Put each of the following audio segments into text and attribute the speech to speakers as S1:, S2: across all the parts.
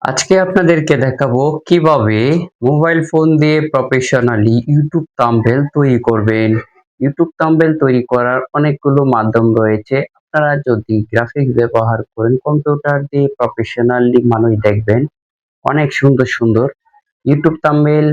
S1: আজকে আপনাদেরকে দেখাবো কিভাবে মোবাইল ফোন দিয়ে প্রফেশনালি ইউটিউব থাম্বনেল তৈরি করবেন। ইউটিউব থাম্বনেল তৈরি করার অনেকগুলো মাধ্যম রয়েছে। আপনারা যদি গ্রাফিক্স ব্যবহার করেন, কম্পিউটার দিয়ে প্রফেশনালি মানুষ দেখবেন অনেক সুন্দর সুন্দর ইউটিউব থাম্বনেল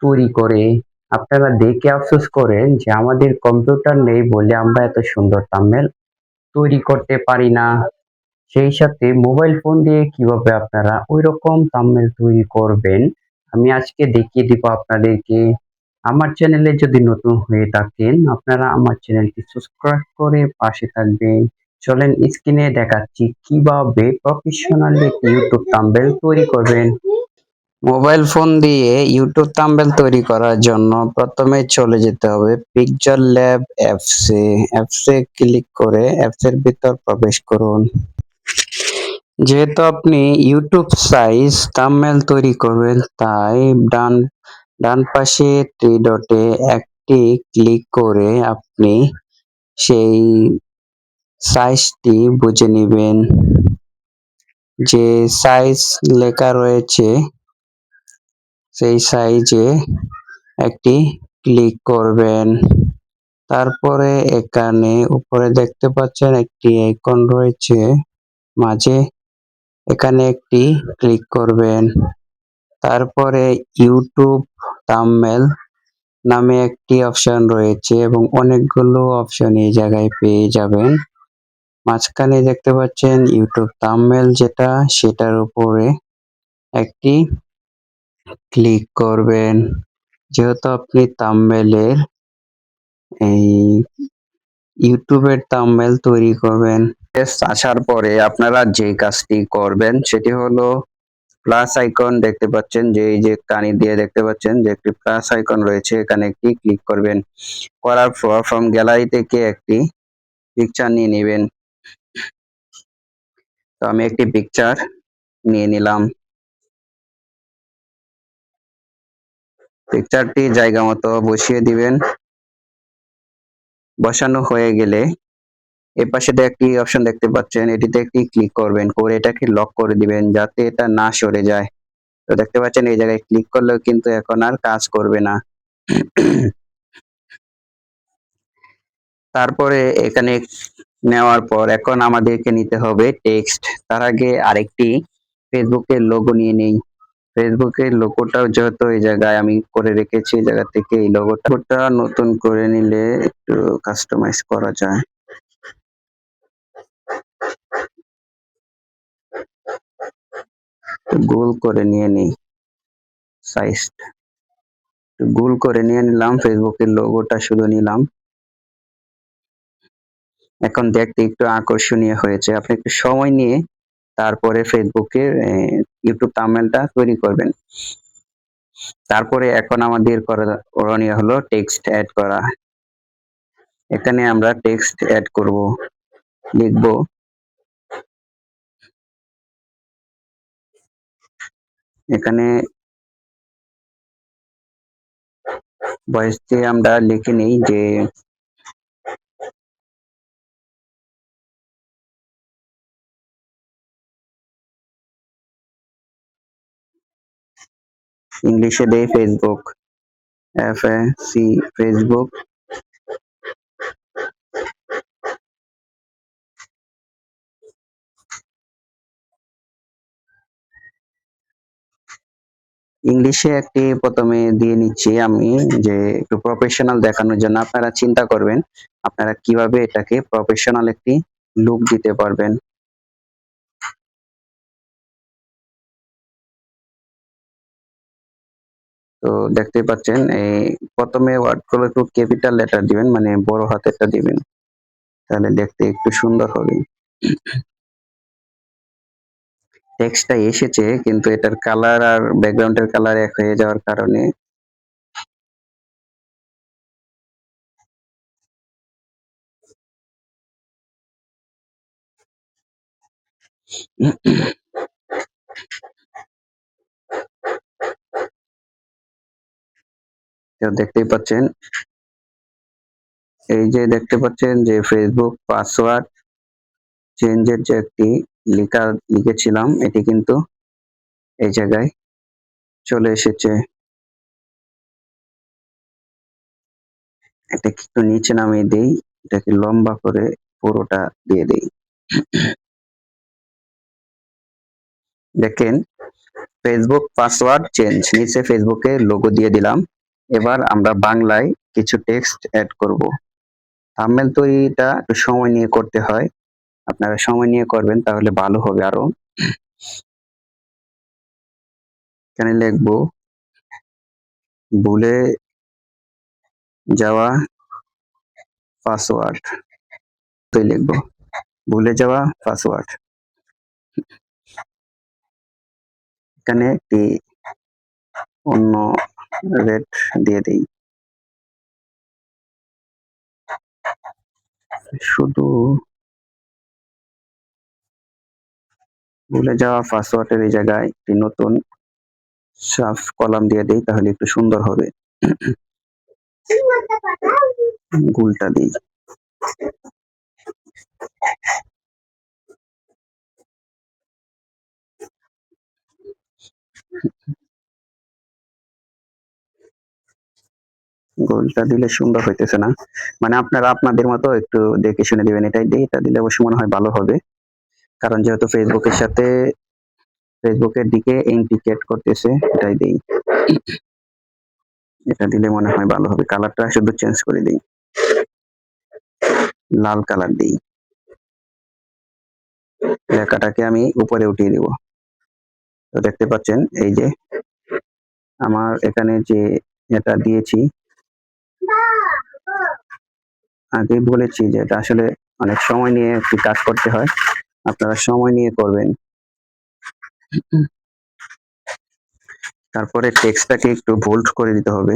S1: তৈরি করে। আপনারা দেখে আফসোস করেন যে আমাদের কম্পিউটার নেই বলে আমরা এত সুন্দর থাম্বনেল তৈরি করতে পারি না। সেই সাথে মোবাইল ফোন দিয়ে কিভাবে আপনারা ঐরকম থাম্বনেল তৈরি করবেন, আমি আজকে দেখিয়ে দিব আপনাদেরকে। আমার চ্যানেলে যদি নতুন হয়ে থাকেন, আপনারা আমার চ্যানেলটি সাবস্ক্রাইব করে পাশে থাকবেন। চলেন স্ক্রিনে দেখাচ্ছি কিভাবে প্রফেশনালি একটি ইউটিউব থাম্বনেল তৈরি করবেন। মোবাইল ফোন দিয়ে ইউটিউব থাম্বনেল তৈরি করার জন্য প্রথমে চলে যেতে হবে পিকচার ল্যাব অ্যাপসে। অ্যাপসে ক্লিক করে অ্যাপসের ভিতর প্রবেশ করুন। যেহেতু আপনি ইউটিউব সাইজ থাম্বনেল তৈরি করবেন, তাই ডান পাশে থ্রি ডটে একটি ক্লিক করে আপনি সেই সাইজটি বুঝে নেবেন। যে সাইজ লেখা রয়েছে সেই সাইজে একটি ক্লিক করবেন। তারপরে এখানে উপরে দেখতে পাচ্ছেন একটি আইকন রয়েছে মাঝে, এখানে একটি ক্লিক করবেন। তারপরে ইউটিউব থাম্বনেল নামে একটি অপশন রয়েছে এবং অনেকগুলো অপশন এই জায়গায় পেয়ে যাবেন। মাঝখানে দেখতে পাচ্ছেন ইউটিউব থাম্বনেল যেটা, সেটার উপরে একটি ক্লিক করবেন। যেহেতু আপনি থাম্বনেলের এই ইউটিউবের থাম্বনেল তৈরি করবেন, আসার পরে আপনারা যে কাজটি করবেন সেটি হলো প্লাস আইকন দেখতে পাচ্ছেন, যে এই যে কানি দিয়ে দেখতে পাচ্ছেন যে একটি প্লাস আইকন রয়েছে, এখানে একটি ক্লিক করবেন। করার পর ফ্রম গ্যালারি থেকে একটি পিকচার নিয়ে নেবেন। তো আমি একটি পিকচার নিয়ে নিলাম। পিকচারটি জায়গা মতো বসিয়ে দিবেন। বসানো হয়ে গেলে এর পাশে একটি অপশন দেখতে পাচ্ছেন, এটিতে একটি ক্লিক করবেন, করে এটাকে লক করে দিবেন যাতে এটা না সরে যায়। তো দেখতে পাচ্ছেন এই জায়গায় ক্লিক করলেও কিন্তু এখন আর কাজ করবে না। তারপরে এখানে নেওয়ার পর এখন আমাদেরকে নিতে হবে টেক্সট। তার আগে আরেকটি ফেসবুকের লোগো নিয়ে নেই। ফেসবুকের লোগোটাও যেহেতু এই জায়গায় আমি করে রেখেছি, এই জায়গা থেকে এই লোগোটা নতুন করে নিলে একটু কাস্টমাইজ করা যায়। গোল করে নিয়ে নিই, সাইজটা গোল করে নিয়ে নিলাম। ফেসবুকের লোগোটা শুধু নিলাম। এখন দেখতে একটু আকর্ষণীয় হয়েছে। আপনি একটু সময় নিয়ে তারপরে ফেসবুকের ইউটিউব থাম্বনেলটা তৈরি করবেন। তারপরে এখন আমাদের করণীয় হলো টেক্সট অ্যাড করা। এখানে আমরা টেক্সট অ্যাড করব, লিখব এখানে ভয়েস দিয়ে আমরা লিখে নিই যে ইংলিশে দেই ফেসবুক, FAC ফেসবুক। ইংলিশে একটি প্রথমে দিয়ে নিচ্ছি আমি, যে একটু প্রফেশনাল দেখানোর জন্য। আপনারা চিন্তা করবেন আপনারা কিভাবে এটাকে প্রফেশনাল একটি লুক দিতে পারবেন। তো দেখতে পাচ্ছেন এই প্রথমে ওয়ার্ডগুলো একটু ক্যাপিটাল লেটার দিবেন, মানে বড় হাতেরটা দিবেন, তাহলে দেখতে একটু সুন্দর হবে। টেক্সটটা এসেছে কিন্তু এটার কালার আর ব্যাকগ্রাউন্ডের কালার এক হয়ে যাওয়ার কারণে তো দেখতেই পাচ্ছেন, এই যে দেখতে পাচ্ছেন যে ফেসবুক পাসওয়ার্ড চেঞ্জের যে একটি লিখেছিলাম, এটি কিন্তু এই জায়গায় চলে এসেছে। এটাকে একটু নিচে নামিয়ে দেই, এটাকে লম্বা করে পুরোটা দিয়ে দেই। দেখেন ফেসবুক পাসওয়ার্ড চেঞ্জ, নিচে ফেসবুকের লোগো দিয়ে দিলাম। এবার আমরা বাংলায় কিছু টেক্সট অ্যাড করব। থাম্বনেল তৈরিটা একটু সময় নিয়ে করতে হয়, আপনারা সময় নিয়ে করবেন তাহলে ভালো হবে আরো। এখানে লিখবো ভুলে যাওয়া পাসওয়ার্ড, তো লিখবো ভুলে যাওয়া পাসওয়ার্ড। এখানে একটি অন্য রেট দিয়ে দিই, শুধু ভুলে যাওয়া পাসওয়ার্ডের এই জায়গায় একটি নতুন সাফ কলাম দিয়ে দেই, তাহলে একটু সুন্দর হবে। গুলটা দিই। গোলটা দিলে সুন্দর হইতেছে না, মানে আপনারা আপনাদের মতো একটু দেখে শুনে দিবেন। এটাই দিই, এটা দিলে অবশ্যই মনে হয় ভালো হবে, কারণ যেহেতু ফেসবুকের সাথে ফেসবুকের দিকে ইন্ডিকেট করতেছে, এটাই দিই। এটা দিলে মনে হয় ভালো হবে। কালারটা শুধু চেঞ্জ করে দিই, লাল কালার দিই। লেখাটাকে আমি উপরে উঠিয়ে দিব। তো দেখতে পাচ্ছেন এই যে আমার এখানে যে এটা দিয়েছি, আগে বলেছি যে এটা আসলে অনেক সময় নিয়ে একটি কাজ করতে হয়, আপনারা সময় নিয়ে করবেন। তারপরে টেক্সটটাকে একটু বোল্ড করে দিতে হবে।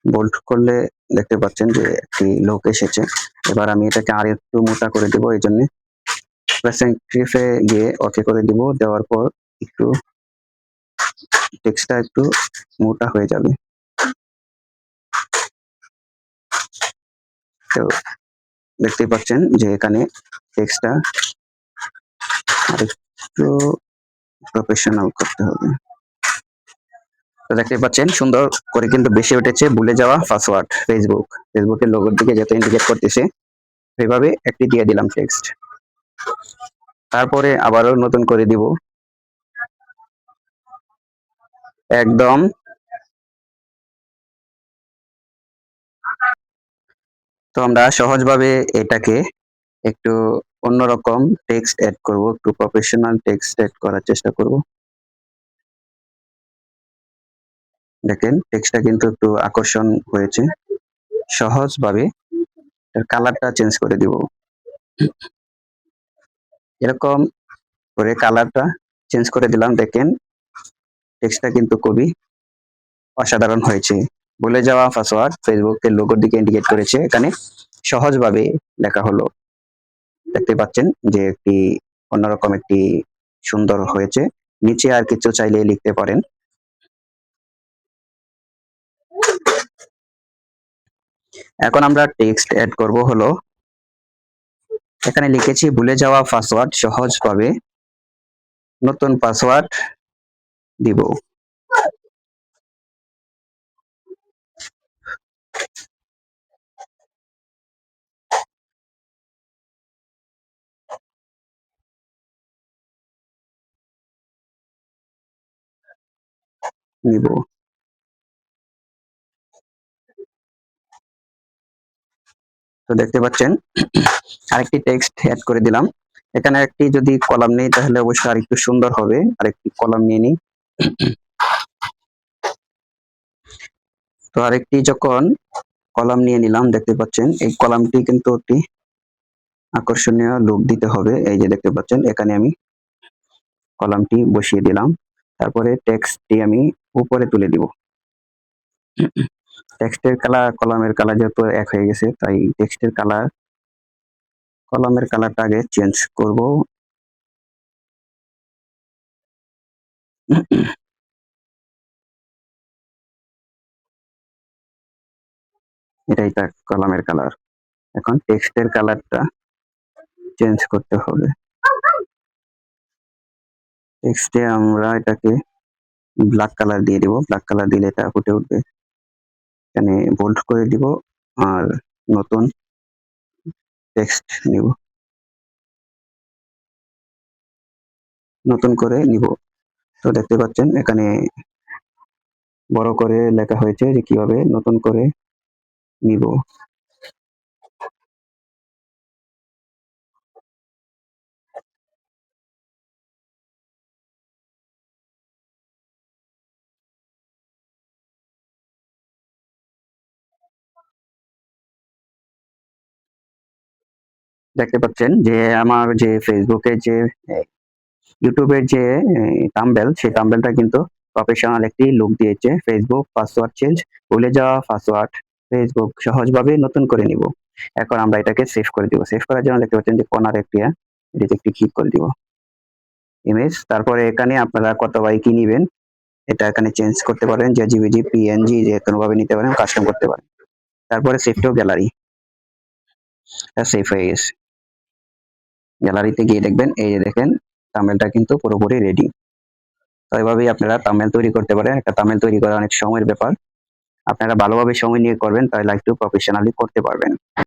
S1: বোল্ড করলে দেখতে পাচ্ছেন যে একটি লোক এসেছে। এবার আমি এটাকে আর একটু মোটা করে দিব, এই জন্য প্রেসেন্টিভে গিয়ে ওকে করে দিব। দেওয়ার পর একটু টেক্সটটা একটু মোটা হয়ে যাবে। তো দেখতে পাচ্ছেন যে এখানে টেক্সটটা আর একটু প্রফেশনাল করতে হবে। তো দেখতে পাচ্ছেন সুন্দর করে কিন্তু বেশি উঠেছে। ভুলে যাওয়া পাসওয়ার্ড ফেসবুকের লোগোর দিকে যত ইন্ডিকেট করতেছে, এইভাবে একটি দিয়ে দিলাম টেক্সট। তারপরে আবারও নতুন করে দিব একদম। তো আমরা সহজভাবে এটাকে একটু অন্যরকম টেক্সট অ্যাড করব, একটু প্রফেশনাল টেক্সট অ্যাড করার চেষ্টা করব। দেখেন টেক্সটটা কিন্তু একটু আকর্ষণ হয়েছে। সহজভাবে এর কালারটা চেঞ্জ করে দিব, এরকম করে কালারটা চেঞ্জ করে দিলাম। দেখেন টেক্সটটা কিন্তু খুবই অসাধারণ হয়েছে। ভুলে যাওয়া পাসওয়ার্ড ফেসবুকের লোগোর দিকে ইন্ডিকেট করেছে, এখানে সহজভাবে লেখা হলো। দেখতে পাচ্ছেন যে একটি অন্যরকম একটি সুন্দর হয়েছে। নিচে আর কিছু চাইলে লিখতে পারেন। এখন আমরা টেক্সট অ্যাড করব হলো, এখানে লিখেছি ভুলে যাওয়া পাসওয়ার্ড সহজভাবে নতুন পাসওয়ার্ড দিব। নিব তো দেখতে পাচ্ছেন আরেকটি টেক্সট অ্যাড করে দিলাম। এখানে একটি যদি কলাম নেই তাহলে অবশ্যই আরেকটু সুন্দর হবে। আরেকটি কলাম নিয়ে নিই। তো আরেকটি যখন কলাম নিয়ে নিলাম, দেখতে পাচ্ছেন এই কলামটি কিন্তু একটি আকর্ষণীয় লুক দিতে হবে। এই যে দেখতে পাচ্ছেন এখানে আমি কলামটি বসিয়ে দিলাম। তারপরে টেক্সটটি আমি উপরে তুলে দিব। টেক্সটের কালার কলামের কালার যেহেতু এক হয়ে গেছে, তাই টেক্সটের কালার কলামের কালারটা আগে চেঞ্জ করব। এটাই তার কলামের কালার। এখন টেক্সটের কালারটা চেঞ্জ করতে হবে।
S2: টেক্সটে আমরা এটাকে ব্ল্যাক কালার দিয়ে দিব, ব্ল্যাক কালার দিলে এটা ফুটে উঠবে। এখানে বোল্ড করে দিব আর নতুন টেক্সট নিব, নতুন করে নিব। তো দেখতে পাচ্ছেন এখানে বড় করে লেখা হয়েছে যে কিভাবে নতুন করে নিব। দেখতে পাচ্ছেন যে আমার যে ফেসবুকে যে ইউটিউবের যে থাম্বনেল, সেই থাম্বনেলটা কিন্তু প্রফেশনাল একটি লুক দিয়েছে। ফেসবুক পাসওয়ার্ড চেঞ্জ, ভুলে যাওয়া পাসওয়ার্ড, ফেসবুক সহজভাবে নতুন করে নিব। এখন আমরা এটাকে সেভ করে দিব। সেভ করার জন্য দেখতে পাচ্ছেন যে কর্নার এটাতে একটি ক্লিক করে দিব ইমেজ। তারপরে এখানে আপনারা কত বাই কি নিবেন এটা এখানে চেঞ্জ করতে পারেন, যে জিবিজি পিএনজি যে কোনোভাবে নিতে পারেন, কাস্টম করতে পারেন। তারপরে সেভ টু গ্যালারি, এটা সেভ হয়ে গেছে। গ্যালারিতে গিয়ে দেখবেন, এই যে দেখেন থাম্বনেলটা কিন্তু পুরোপুরি রেডি। তো এভাবেই আপনারা থাম্বনেল তৈরি করতে পারেন। একটা থাম্বনেল তৈরি করা অনেক সময়ের ব্যাপার। আপনারা ভালোভাবে সময় নিয়ে করবেন, তাহলে একটু প্রফেশনালি করতে পারবেন।